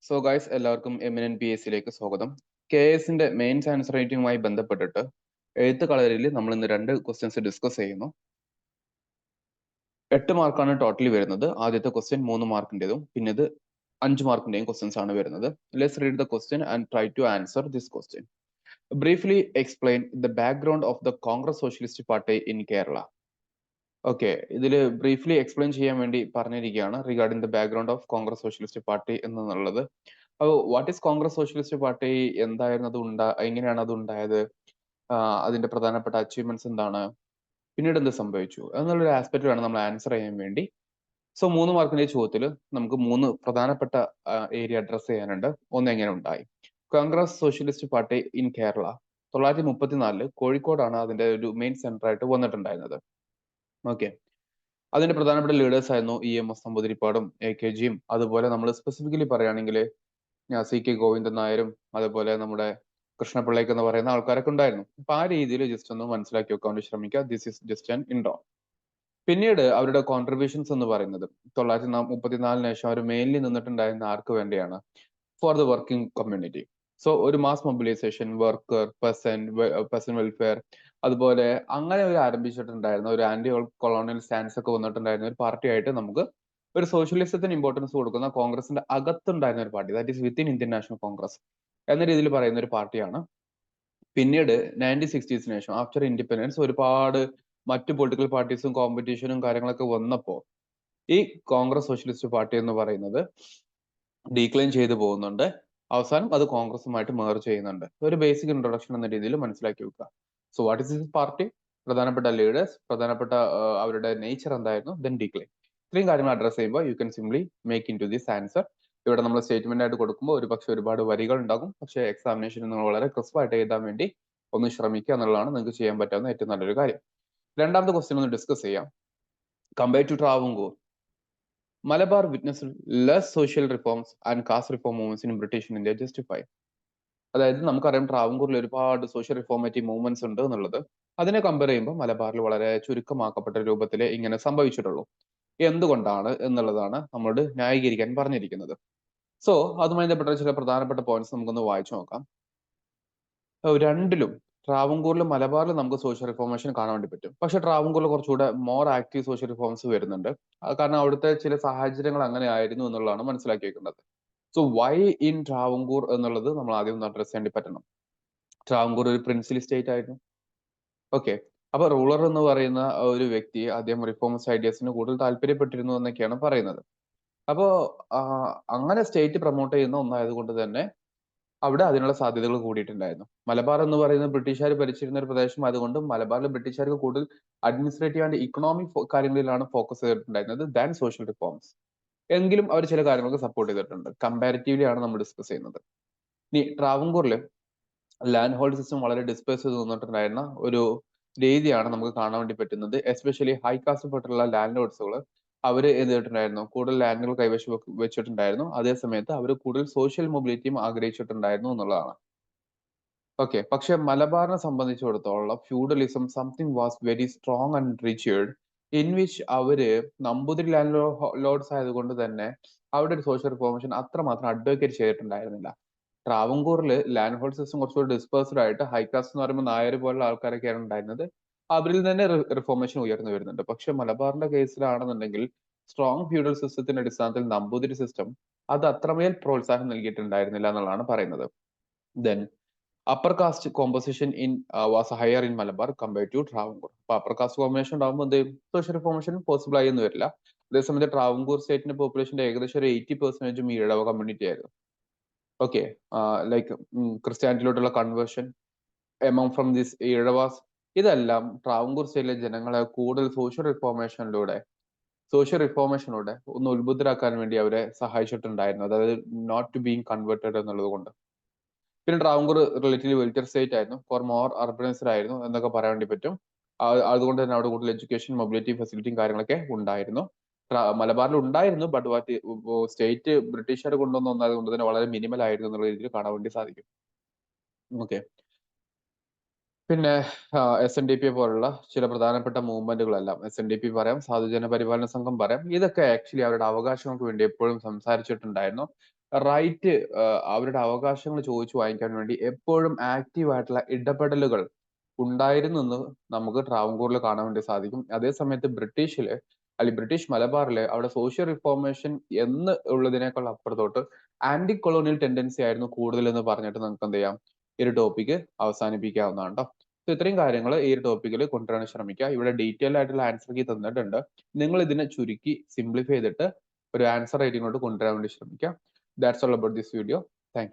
So guys എല്ലാവർക്കും എമിനൻ P S സിയിലേക്ക് സ്വാഗതം. KS-ന്റെ മെയിൻസ് ആൻസർ റൈറ്റിംഗുമായി ബന്ധപ്പെട്ടിട്ട് എഴുത്ത് കളരിയിൽ നമ്മൾ ഇന്ന് 2 ക്വസ്റ്റ്യൻസ് ഡിസ്കസ് ചെയ്യുന്നു. 8 മാർക്കാണ് ടോട്ടലി വരുന്നത്. ആദ്യത്തെ ക്വസ്റ്റ്യൻ 3 മാർക്കിന്റേതും പിന്നെ ഇത് 5 മാർക്കിന്റെയും ക്വസ്റ്റ്യൻസ് ആണ് വരുന്നത്. Let's read the question and try to answer this question. Briefly explain the background of the Congress Socialist Party in Kerala. Okay, ഇതിൽ ബ്രീഫ്ലി എക്സ്പ്ലെയിൻ ചെയ്യാൻ വേണ്ടി പറഞ്ഞിരിക്കുകയാണ് regarding the background of Congress Socialist Party എന്നുള്ളത്. അപ്പോൾ വാട്ട് ഈസ് കോൺഗ്രസ് സോഷ്യലിസ്റ്റ് പാർട്ടി, എന്തായിരുന്നു അത് എങ്ങനെയാണ് അത് ഉണ്ടായത്, അതിന്റെ പ്രധാനപ്പെട്ട അച്ചീവ്മെന്റ്സ് എന്താണ്, പിന്നീട് എന്ത് സംഭവിച്ചു എന്നുള്ളൊരു ആസ്പെക്ട് വേണം നമ്മൾ ആൻസർ ചെയ്യാൻ വേണ്ടി. സോ 3 മാർക്കിന്റെ ചോദ്യത്തിൽ നമുക്ക് 3 പ്രധാനപ്പെട്ട ഏരിയ അഡ്രസ് ചെയ്യാനുണ്ട്. ഒന്ന്, എങ്ങനെ ഉണ്ടായി കോൺഗ്രസ് സോഷ്യലിസ്റ്റ് പാർട്ടി ഇൻ കേരള. 1934 കോഴിക്കോടാണ് അതിന്റെ ഒരു മെയിൻ സെന്റർ ആയിട്ട് വന്നിട്ടുണ്ടായിരുന്നത്. ഓക്കെ, അതിന്റെ പ്രധാനപ്പെട്ട ലീഡേഴ്സ് ആയിരുന്നു EMS നമ്പൂതിരിപ്പാടും AKGയും. അതുപോലെ നമ്മൾ സ്പെസിഫിക്കലി പറയുകയാണെങ്കിൽ CK ഗോവിന്ദൻ നായരും അതുപോലെ നമ്മുടെ കൃഷ്ണപിള്ളയ്ക്ക് എന്ന് പറയുന്ന ആൾക്കാരൊക്കെ ഉണ്ടായിരുന്നു. അപ്പൊ ആ രീതിയിൽ ജസ്റ്റ് ഒന്ന് മനസ്സിലാക്കി വെക്കാൻ വേണ്ടി ശ്രമിക്കുക. This is just an intro. പിന്നീട് അവരുടെ കോൺട്രിബ്യൂഷൻസ് എന്ന് പറയുന്നത് 1934 ശേഷം അവർ മെയിൻലി നിന്നിട്ടുണ്ടായിരുന്ന ആർക്ക് വേണ്ടിയാണ്? For the working community. So ഒരു mass mobilisation, worker, peasant welfare, അതുപോലെ അങ്ങനെ ഒരു ആരംഭിച്ചിട്ടുണ്ടായിരുന്ന ഒരു ആന്റി കൊളോണിയൽ സ്റ്റാൻസ് ഒക്കെ വന്നിട്ടുണ്ടായിരുന്ന ഒരു പാർട്ടി ആയിട്ട് നമുക്ക് ഒരു സോഷ്യലിസത്തിന് ഇമ്പോർട്ടൻസ് കൊടുക്കുന്ന കോൺഗ്രസിന്റെ അകത്തുണ്ടായിരുന്ന ഒരു party, that is within Indian national Congress എന്ന രീതിയിൽ പറയുന്ന ഒരു പാർട്ടിയാണ്. പിന്നീട് 1960s ശേഷം ആഫ്റ്റർ ഇൻഡിപെൻഡൻസ് ഒരുപാട് മറ്റു പൊളിറ്റിക്കൽ പാർട്ടീസും കോമ്പറ്റീഷനും കാര്യങ്ങളൊക്കെ വന്നപ്പോൾ ഈ കോൺഗ്രസ് സോഷ്യലിസ്റ്റ് പാർട്ടി എന്ന് പറയുന്നത് ഡീക്ലൈൻ ചെയ്തു പോകുന്നുണ്ട്. അവസാനം അത് കോൺഗ്രസുമായിട്ട് മേർജ് ചെയ്യുന്നുണ്ട്. ഒരു ബേസിക് ഇൻട്രൊഡക്ഷൻ എന്ന രീതിയിൽ മനസ്സിലാക്കി വെക്കുക. So what is this party, പ്രധാനപ്പെട്ട ലീഡേഴ്സ്, പ്രധാനപ്പെട്ട അവരുടെ നേച്ചർ എന്തായിരുന്നു, ദെൻ ഡീക്ലൈൻ. ഇത്രയും കാര്യങ്ങൾ അഡ്രസ് ചെയ്യുമ്പോൾ you can simply make in to this answer. ഇവിടെ നമ്മൾ സ്റ്റേറ്റ്മെന്റ് ആയിട്ട് കൊടുക്കുമ്പോൾ ഒരുപാട് വരികൾ ഉണ്ടാകും. പക്ഷേ എക്സാമിനേഷനിൽ നിങ്ങൾ വളരെ ക്രിസ്പായിട്ട് എഴുതാൻ വേണ്ടി ഒന്ന് ശ്രമിക്കുക എന്നുള്ളതാണ് നിങ്ങൾക്ക് ചെയ്യാൻ പറ്റാവുന്ന ഏറ്റവും നല്ലൊരു കാര്യം. രണ്ടാമത്തെ ക്വസ്റ്റ്യൻ ഒന്ന് ഡിസ്കസ് ചെയ്യാം. Compare to Travancore, Malabar witness less social reforms and caste reform movements in British India justify. അതായത് നമുക്കറിയാം ട്രാവൻകൂറിൽ ഒരുപാട് സോഷ്യൽ റിഫോർമേറ്റീവ് മൂവ്മെന്റ്സ് ഉണ്ട് എന്നുള്ളത്. അതിനെ കമ്പയർ ചെയ്യുമ്പോൾ മലബാറിൽ വളരെ ചുരുക്കമാക്കപ്പെട്ട രൂപത്തിൽ ഇങ്ങനെ സംഭവിച്ചിട്ടുള്ളൂ. എന്തുകൊണ്ടാണ് എന്നുള്ളതാണ് നമ്മളോട് ന്യായീകരിക്കാൻ പറഞ്ഞിരിക്കുന്നത്. സോ അതുമായി ബന്ധപ്പെട്ട ചില പ്രധാനപ്പെട്ട പോയിന്റ്സ് നമുക്കൊന്ന് വായിച്ചു നോക്കാം. രണ്ടിലും ട്രാവൻകൂറിലും മലബാറിലും നമുക്ക് സോഷ്യൽ റിഫോർമേഷൻ കാണാൻ വേണ്ടി പറ്റും. പക്ഷെ ട്രാവൻകൂറിൽ കുറച്ചുകൂടെ മോർ ആക്റ്റീവ് സോഷ്യൽ റിഫോംസ് വരുന്നുണ്ട്. കാരണം അവിടുത്തെ ചില സാഹചര്യങ്ങൾ അങ്ങനെ ആയിരുന്നു എന്നുള്ളതാണ് മനസ്സിലാക്കി വെക്കുന്നത്. സോ വൈ ഇൻ ട്രാവൻകൂർ എന്നുള്ളത് നമ്മൾ ആദ്യം ഒന്ന് അഡ്രസ് ചെയ്യേണ്ടി പറ്റണം. ട്രാവൻകൂർ ഒരു പ്രിൻസിലി സ്റ്റേറ്റ് ആയിരുന്നു. ഓക്കെ, അപ്പൊ റൂളർ എന്ന് പറയുന്ന ഒരു വ്യക്തി അദ്ദേഹം റിഫോംസ് ഐഡിയാസിന് കൂടുതൽ താല്പര്യപ്പെട്ടിരുന്നു എന്നൊക്കെയാണ് പറയുന്നത്. അപ്പോ അങ്ങനെ സ്റ്റേറ്റ് പ്രൊമോട്ട് ചെയ്യുന്ന ഒന്നായതുകൊണ്ട് തന്നെ അവിടെ അതിനുള്ള സാധ്യതകൾ കൂടിയിട്ടുണ്ടായിരുന്നു. മലബാർ എന്ന് പറയുന്നത് ബ്രിട്ടീഷുകാർ ഭരിച്ചിരുന്ന ഒരു പ്രദേശം ആയതുകൊണ്ട് മലബാറിലെ ബ്രിട്ടീഷുകാർക്ക് കൂടുതൽ അഡ്മിനിസ്ട്രേറ്റീവ് ആൻഡ് ഇക്കണോമിക് കാര്യങ്ങളിലാണ് ഫോക്കസ് ചെയ്തിട്ടുണ്ടായിരുന്നത് ദാൻ സോഷ്യൽ റിഫോംസ്. എങ്കിലും അവർ ചില കാര്യങ്ങൾക്ക് സപ്പോർട്ട് ചെയ്തിട്ടുണ്ട്. കമ്പാരിറ്റീവ്ലി ആണ് നമ്മൾ ഡിസ്കസ് ചെയ്യുന്നത്. ഇനി ട്രാവൻകൂറിൽ ലാൻഡ് ഹോൾഡ് സിസ്റ്റം വളരെ ഡിസ്പേഴ്സ് ചെയ്ത് നിന്നിട്ടുണ്ടായിരുന്ന ഒരു രീതിയാണ് നമുക്ക് കാണാൻ വേണ്ടി പറ്റുന്നത്. എസ്പെഷ്യലി ഹൈ കാസ്റ്റ് പെട്ടുള്ള ലാൻഡ് ലോഡ്സുകൾ അവർ എന്ത് ചെയ്തിട്ടുണ്ടായിരുന്നു, കൂടുതൽ ലാൻഡുകൾ കൈവശം വെച്ചിട്ടുണ്ടായിരുന്നു. അതേ സമയത്ത് അവർ കൂടുതൽ സോഷ്യൽ മൊബിലിറ്റിയും ആഗ്രഹിച്ചിട്ടുണ്ടായിരുന്നു എന്നുള്ളതാണ്. ഓക്കെ, പക്ഷെ മലബാറിനെ സംബന്ധിച്ചിടത്തോളം feudalism something was very strong and riched, in which അവര് നമ്പൂതിരി ലാൻഡ് ലോഡ്സ് ആയതുകൊണ്ട് തന്നെ അവിടെ ഒരു സോഷ്യൽ റിഫോർമേഷൻ അത്രമാത്രം അഡ്വക്കേറ്റ് ചെയ്തിട്ടുണ്ടായിരുന്നില്ല. ട്രാവൻകൂറിൽ ലാൻഡ് ഹോൾഡ് സിസ്റ്റം കുറച്ചുകൂടി ഡിസ്പേഴ്സ്ഡ് ആയിട്ട് ഹൈകാസ്റ്റ് എന്ന് പറയുമ്പോൾ നായർ പോലുള്ള ആൾക്കാരൊക്കെയാണ് ഉണ്ടായിരുന്നത്. അവരിൽ തന്നെ റിഫോർമേഷൻ ഉയർന്നു വരുന്നുണ്ട്. പക്ഷെ മലബാറിന്റെ കേസിലാണെന്നുണ്ടെങ്കിൽ സ്ട്രോങ് ഫ്യൂഡൽ സിസ്റ്റത്തിന്റെ അടിസ്ഥാനത്തിൽ നമ്പൂതിരി സിസ്റ്റം അത് അത്രമേൽ പ്രോത്സാഹനം നൽകിയിട്ടുണ്ടായിരുന്നില്ല എന്നുള്ളതാണ് പറയുന്നത്. Then upper caste composition in was higher in Malabar compared to Travancore. അപ്പൊ അപ്പർ കാസ്റ്റ് കോമ്പിനേഷൻ ഉണ്ടാകുമ്പോൾ എന്ത് സോഷ്യൽ റിഫോർമേഷൻ പോസിബിൾ ആയി എന്ന് വരില്ല. അതേസമയത്ത് ട്രാവൻകൂർ സ്റ്റേറ്റിന്റെ പോപ്പുലേഷന്റെ ഏകദേശം ഒരു 80% ഈ ഈഴവ കമ്മ്യൂണിറ്റി ആയിരുന്നു. ഓക്കെ, ലൈക്ക് ക്രിസ്ത്യാനിറ്റിയിലോട്ടുള്ള conversion among from this Ezhavas, ഇതെല്ലാം ട്രാവൻകൂർ സ്റ്റേറ്റിലെ ജനങ്ങളെ കൂടുതൽ സോഷ്യൽ റിഫോർമേഷനോടെ ഒന്ന് ഉത്ബുദ്ധരാക്കാൻ വേണ്ടി അവരെ സഹായിച്ചിട്ടുണ്ടായിരുന്നു. അതായത് നോട്ട് ടു ബീങ് കൺവേർട്ടഡ് എന്നുള്ളത് കൊണ്ട്. പിന്നെ ട്രാവൻകൂർ റിലേറ്റീവ്ലി വെൽറ്റർ സ്റ്റേറ്റ് ആയിരുന്നു, ഫോർ മോർ അർബനൈസ്ഡ് ആയിരുന്നു എന്നൊക്കെ പറയാൻ വേണ്ടി പറ്റും. അതുകൊണ്ട് തന്നെ അവിടെ കൂടുതൽ എഡ്യൂക്കേഷൻ, മൊബിലിറ്റി ഫെസിലിറ്റിയും കാര്യങ്ങളൊക്കെ ഉണ്ടായിരുന്നു. മലബാറിൽ ഉണ്ടായിരുന്നു, ബട്ട് വാറ്റ് സ്റ്റേറ്റ് ബ്രിട്ടീഷുകാർ കൊണ്ടുവന്ന ഒന്നായതുകൊണ്ട് തന്നെ വളരെ മിനിമൽ ആയിരുന്നു എന്നുള്ള രീതിയിൽ കാണാൻ വേണ്ടി സാധിക്കും. ഓക്കെ, പിന്നെ SNDP പോലുള്ള ചില പ്രധാനപ്പെട്ട മൂവ്മെന്റുകളെല്ലാം, SNDP പറയാം, സാധുജന പരിപാലന സംഘം പറയാം, ഇതൊക്കെ ആക്ച്വലി അവരുടെ അവകാശങ്ങൾക്ക് വേണ്ടി എപ്പോഴും സംസാരിച്ചിട്ടുണ്ടായിരുന്നു. റൈറ്റ് അവരുടെ അവകാശങ്ങൾ ചോദിച്ചു വാങ്ങിക്കാൻ വേണ്ടി എപ്പോഴും ആക്റ്റീവ് ആയിട്ടുള്ള ഇടപെടലുകൾ ഉണ്ടായിരുന്നു എന്ന് നമുക്ക് ട്രാവൻകൂറിൽ കാണാൻ വേണ്ടി സാധിക്കും. അതേ സമയത്ത് ബ്രിട്ടീഷില് അല്ലെങ്കിൽ ബ്രിട്ടീഷ് മലബാറില് അവിടെ സോഷ്യൽ റിഫോർമേഷൻ എന്ന് ഉള്ളതിനേക്കാൾ അപ്പുറത്തോട്ട് ആന്റി കൊളോണിയൽ ടെൻഡൻസി ആയിരുന്നു കൂടുതൽ എന്ന് പറഞ്ഞിട്ട് നമുക്ക് എന്ത് ചെയ്യാം, ഈ ഒരു ടോപ്പിക് അവസാനിപ്പിക്കാവുന്നതാണ് ട്ടോ. So ഇത്രയും കാര്യങ്ങൾ ഈ ഒരു ടോപ്പിക്കിൽ കൊണ്ടുവരാൻ ശ്രമിക്കുക. ഇവിടെ ഡീറ്റെയിൽ ആയിട്ടുള്ള ആൻസർ കീ തന്നിട്ടുണ്ട്. നിങ്ങൾ ഇതിനെ ചുരുക്കി സിംപ്ലിഫൈ ചെയ്തിട്ട് ഒരു ആൻസർ റൈറ്റിംഗോട്ട് കൊണ്ടുവരാൻ വേണ്ടി ശ്രമിക്കുക. That's all about this video. Thank you.